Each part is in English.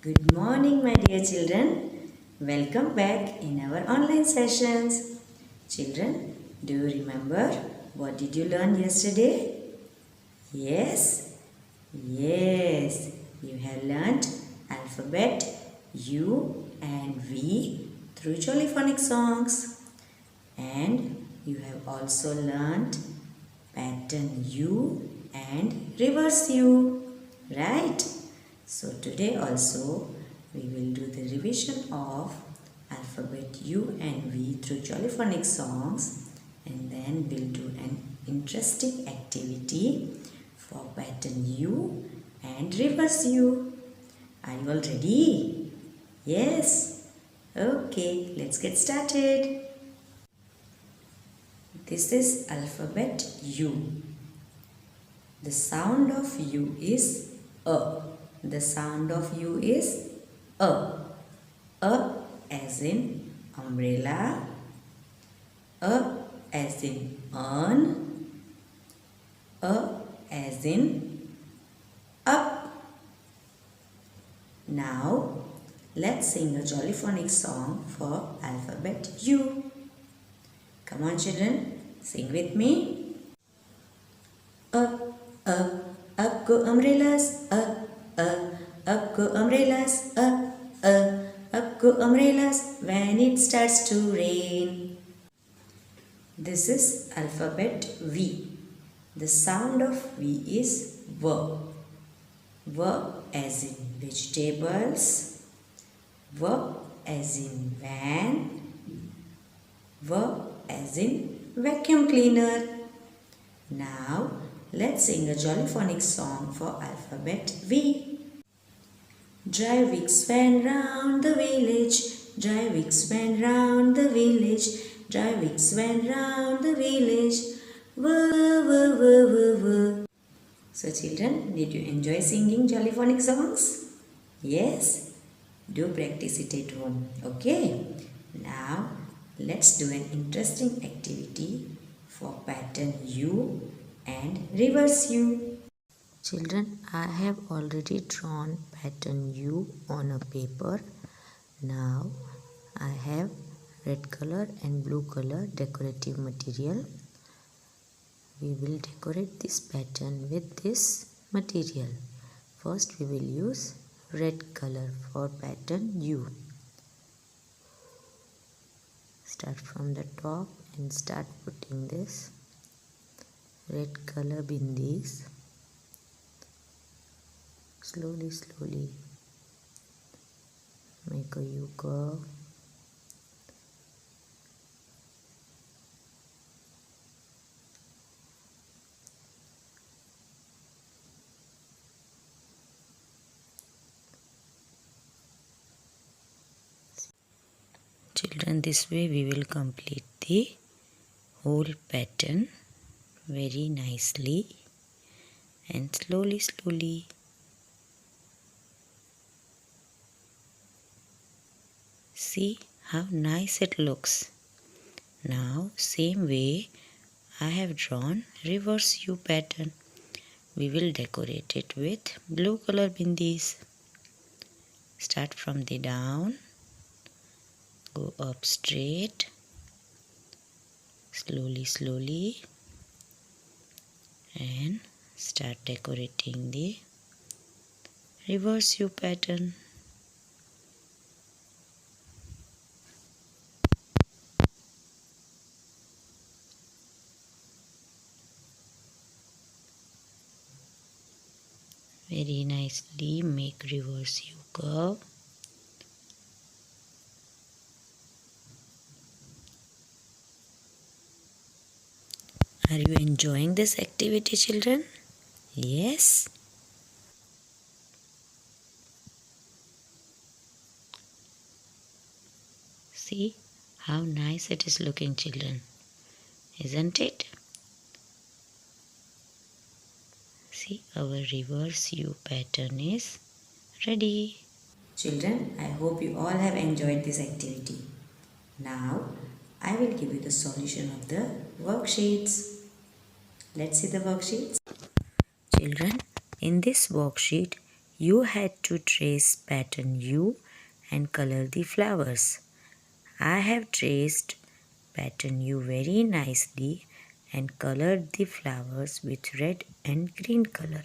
Good morning, my dear children. Welcome back in our online sessions. Children, do you remember what did you learn yesterday? Yes? Yes. You have learnt alphabet U and V through Jolly Phonics songs. And you have also learnt pattern U and reverse U. Right? So today also we will do the revision of alphabet U and V through Jolly Phonics songs, and then we'll do an interesting activity for pattern U and reverse U. Are you all ready? Yes? Okay, let's get started. This is alphabet U. The sound of U is A. The sound of U is A. A as in umbrella. A as in urn. A as in up. Now let's sing a Jolly Phonics song for alphabet U. Come on children, sing with me. Up, up, up go umbrellas, up go umbrellas, up go umbrellas when it starts to rain. This is alphabet V. The sound of V is V. V as in vegetables, V as in van, V as in vacuum cleaner. Now let's sing a Jolly Phonics song for alphabet V. Drywigs went round the village, Drywigs went round the village, Drywigs went round the village. Whir, whir, whir, whir, whir. So children, did you enjoy singing Jolly Phonics songs? Yes? Do practice it at home. Okay? Now let's do an interesting activity for pattern U and reverse U. Children, I have already drawn pattern U on a paper. Now I have red color and blue color decorative material. We will decorate this pattern with this material. First we will use red color for pattern U. Start from the top and start putting this red color bindis. Slowly, slowly make a U curve. Children, this way we will complete the whole pattern very nicely and slowly, slowly. See how nice it looks. Now same way I have drawn reverse U pattern. We will decorate it with blue color bindis. Start from the down, go up straight, slowly, slowly, and start decorating the reverse U pattern. Very nicely make reverse U curve. Are you enjoying this activity, children? Yes? See how nice it is looking, children. Isn't it? See, our reverse U pattern is ready. Children, I hope you all have enjoyed this activity. Now, I will give you the solution of the worksheets. Let's see the worksheets. Children, in this worksheet, you had to trace pattern U and color the flowers. I have traced pattern U very nicely and colored the flowers with red and green color.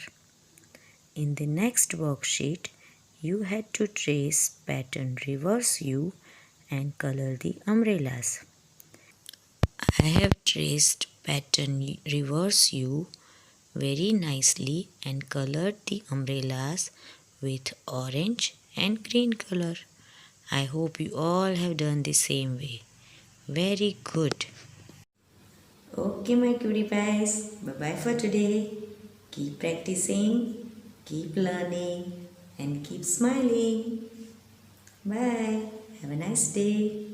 In the next worksheet, you had to trace pattern reverse U and color the umbrellas. I have traced pattern reverse U very nicely and colored the umbrellas with orange and green color. I hope you all have done the same way. Very good. Okay, my cutie pies. Bye-bye for today. Keep practicing, keep learning, and keep smiling. Bye. Have a nice day.